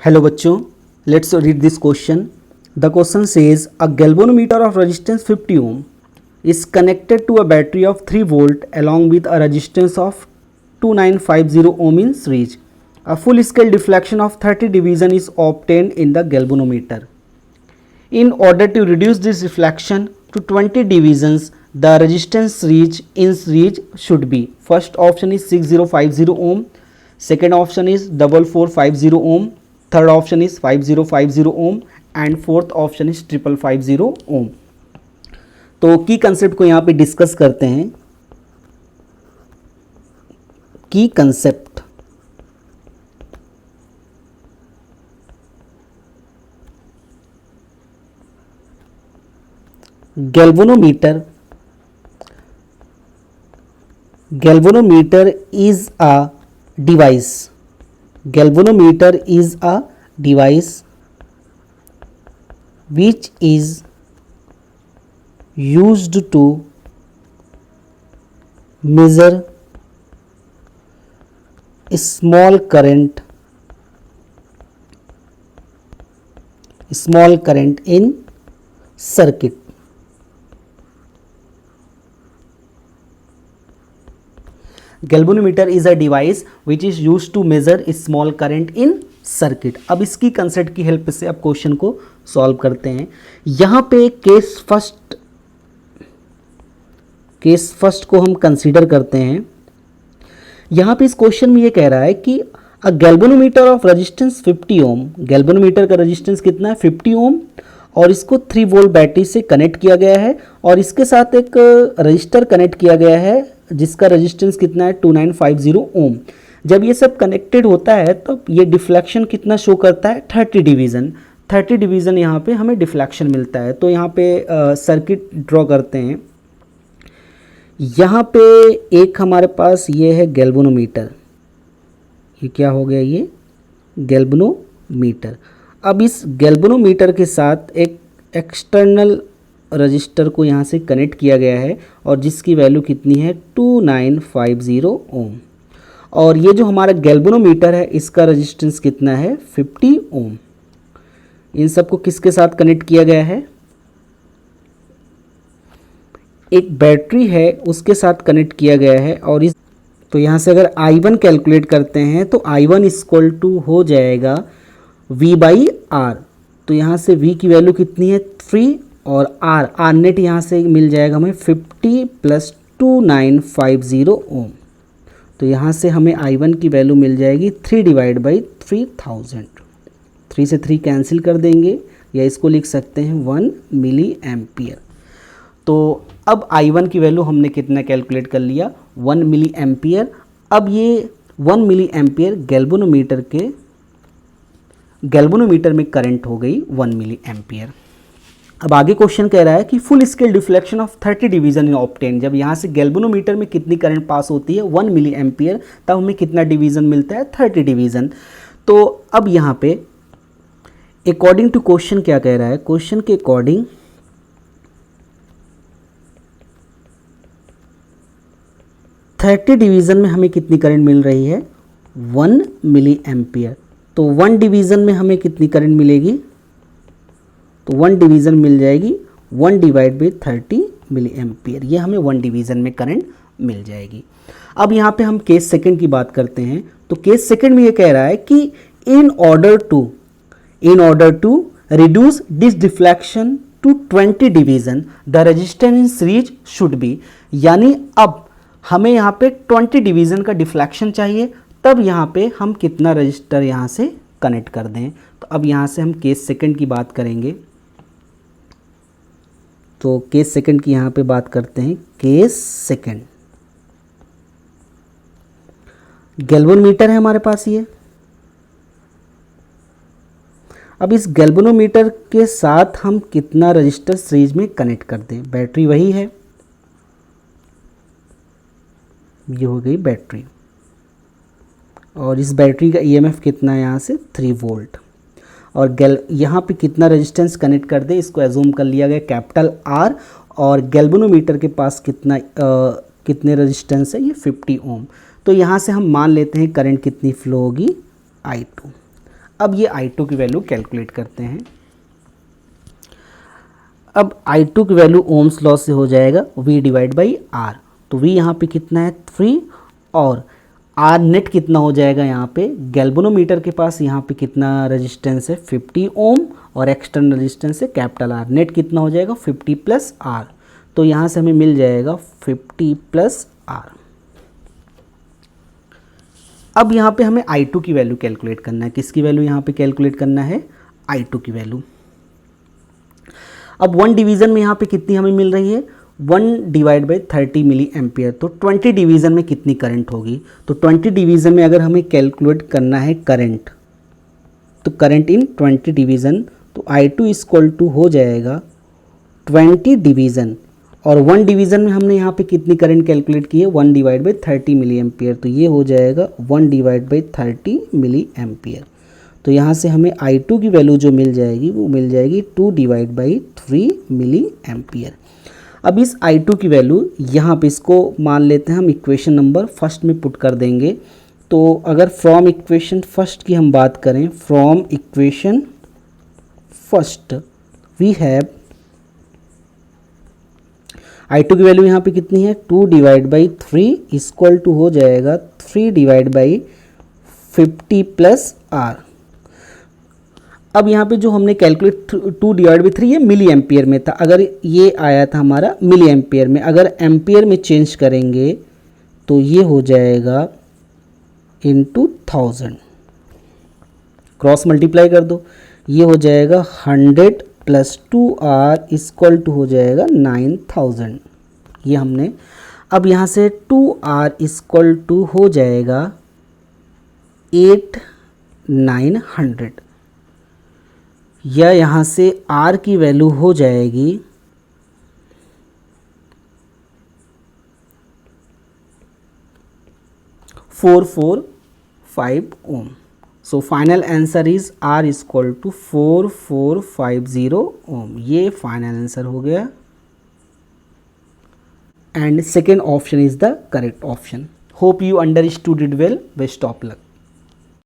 Hello बच्चों, let's read this question. The question says a galvanometer of resistance 50 ohm is connected to a battery of 3 volt along with a resistance of 2950 ohm in series. A full scale deflection of 30 division is obtained in the galvanometer. In order to reduce this reflection to 20 divisions, the resistance in series should be, first option is 6050 ohm, second option is 4450 ohm, third option is 5050 ohm and fourth option is 5550 ohm. तो की concept को यहाँ पे discuss करते हैं. की concept galvanometer is a device. Galvanometer is a device which is used to measure small current in circuit. Galvanometer is a device which is used to measure small current in circuit. अब इसकी concept की help से अब question को solve करते हैं. यहाँ पे केस फर्स्ट को हम कंसीडर करते हैं. यहाँ पे इस क्वेश्चन में ये कह रहा है कि a galvanometer of resistance 50 ohm. Galvanometer का रेजिस्टेंस कितना है? 50 ओम. और इसको 3 वोल्ट बैटरी से कनेक्ट किया गया है और इसके साथ एक रजिस्टर कनेक्ट किया गया है जिसका रेजिस्टेंस कितना है? 2950 ओम. जब ये सब कनेक्टेड होता है तो ये डिफ्लेक्शन कितना शो करता है? 30 डिवीज़न. 30 डिवीज़न यहाँ पे हमें डिफ्लेक्शन मिलता है. तो यहाँ पे सर्किट ड्रॉ करते हैं. यहाँ पे एक हमारे पास ये है गैल्वेनोमीटर. ये क्या हो गया? ये गैल्वेनोमीटर. अब इस गैल्वेनोमीटर के साथ एक एक्सटर्नल रजिस्टर को यहाँ से कनेक्ट किया गया है और जिसकी वैल्यू कितनी है? 2950 ओम. और ये जो हमारा गैल्वेनोमीटर है इसका रेजिस्टेंस कितना है? 50 ओम. इन सबको किसके साथ कनेक्ट किया गया है? एक बैटरी है उसके साथ कनेक्ट किया गया है. और इस तो यहाँ से अगर I1 कैलकुलेट करते हैं तो I1 इक्वल टू हो जाएगा V/R. तो यहाँ से V की वैल्यू कितनी है? 3 और R नेट यहाँ से मिल जाएगा हमें 50 प्लस 2950 ओम. तो यहाँ से हमें I1 की वैल्यू मिल जाएगी 3/3000. 3 से 3 कैंसिल कर देंगे या इसको लिख सकते हैं 1 मिली एम्पियर. तो अब I1 की वैल्यू हमने कितना कैलकुलेट कर लिया? 1 मिली एम्पियर. अब ये 1 मिली एम्पियर गैल्वेनोमीटर में करंट हो गई 1 मिली एम्पियर. अब आगे क्वेश्चन कह रहा है कि full scale deflection of 30 division in obtain. जब यहाँ से गैल्वेनोमीटर में कितनी करंट पास होती है? 1 मिली एम्पियर. तब हमें कितना डिवीजन मिलता है? 30 डिवीजन. तो अब यहाँ पे अकॉर्डिंग टू क्वेश्चन क्या कह रहा है? क्वेश्चन के अकॉर्डिंग 30 डिवीज़न में हमें कितनी करंट मिल रही है? 1 मिली एम्पियर. तो 1 डिवीज़न में हमें कितनी करंट मिलेगी? तो 1 डिवीज़न मिल जाएगी 1/30 मिली एम्पियर. ये हमें 1 डिवीज़न में करंट मिल जाएगी. अब यहाँ पे हम केस सेकंड की बात करते हैं. तो केस सेकंड में ये कह रहा है कि in order to reduce this deflection to 20 division the resistance in series should be. यानी अब हमें यहाँ पे 20 डिवीज़न का डिफ्लेक्शन चाहिए. तब यहाँ पे हम कितना रजिस्टर यहाँ से कनेक्ट कर दें. तो अब यहाँ से हम केस सेकंड की बात करेंगे. तो केस सेकंड की यहाँ पे बात करते हैं. केस सेकंड गैल्वेनोमीटर है हमारे पास ये. अब इस गैल्वेनोमीटर के साथ हम कितना रजिस्टर सीरीज में कनेक्ट कर दें. बैटरी वही है, ये हो गई बैटरी. और इस बैटरी का EMF कितना है? यहाँ से 3 वोल्ट. और यहाँ पे कितना रेजिस्टेंस कनेक्ट कर दे इसको एज्यूम कर लिया गया कैपिटल R. और गैल्वेनोमीटर के पास कितने रेजिस्टेंस है? ये 50 ओम. तो यहाँ से हम मान लेते हैं करंट कितनी फ्लो होगी? I2. अब ये I2 की वैल्यू कैलकुलेट करते हैं। अब I2 की वैल्यू ओम्स लॉ से हो जाएगा V डिवाइड बाई R। तो V यहाँ पे कितना है 3 और R नेट कितना हो जाएगा यहाँ पे, गैल्वेनोमीटर के पास यहाँ पे कितना रेजिस्टेंस है 50 ओम और एक्सटर्नल रेजिस्टेंस है कैपिटल R। नेट कितना हो जाएगा 50 प्लस R। तो यहाँ से हमें मिल जाएगा 50 प्लस R। अब यहाँ पे हमें I2 की वैल्यू कैलकुलेट करना है। किसकी वैल्यू यहाँ पे कैलकुलेट करना है, I2 की वैल्यू। अब 1 डिवीज़न में यहाँ पे कितनी हमें मिल रही है, 1 डिवाइड बाई 30 मिली एम्पियर। तो 20 डिवीज़न में कितनी करंट होगी, तो 20 डिवीज़न में अगर हमें कैलकुलेट करना है करंट, तो करंट इन 20 डिवीज़न, तो I2 इक्वल टू हो जाएगा 20 डिवीज़न और 1 डिवीज़न में हमने यहाँ पे कितनी करंट कैलकुलेट की है 1 डिवाइड बाई 30 मिली एम्पियर। तो ये हो जाएगा 1 डिवाइड बाई 30 मिली एम्पियर। तो यहाँ से हमें I2 की वैल्यू जो मिल जाएगी वो मिल जाएगी 2 डिवाइड बाई 3 मिली एम्पियर। अब इस I2 की वैल्यू यहाँ पे इसको मान लेते हैं हम इक्वेशन नंबर फर्स्ट में पुट कर देंगे। तो अगर फ्रॉम इक्वेशन फर्स्ट की हम बात करें, from equation first we have I2 की वैल्यू यहाँ पे कितनी है 2 डिवाइड बाई 3 इक्वल टू हो जाएगा 3 डिवाइड बाई 50 प्लस R। अब यहाँ पे जो हमने कैलकुलेट 2 डिवाइड बाई 3 ये मिली एम्पियर में था, अगर ये आया था हमारा मिली एम्पियर में, अगर एम्पियर में चेंज करेंगे तो ये हो जाएगा इनटू 1000, क्रॉस मल्टीप्लाई कर दो, ये हो जाएगा 100 प्लस 2R इक्वल टू हो जाएगा 9000। ये हमने अब यहाँ से 2R इक्वल टू हो जाएगा 8900, या यहाँ से R की वैल्यू हो जाएगी 445 ohm. So final answer is R equal to 4450 ohm. ये फाइनल आंसर हो गया and second option is the correct option. Hope you understood it well. Best of luck.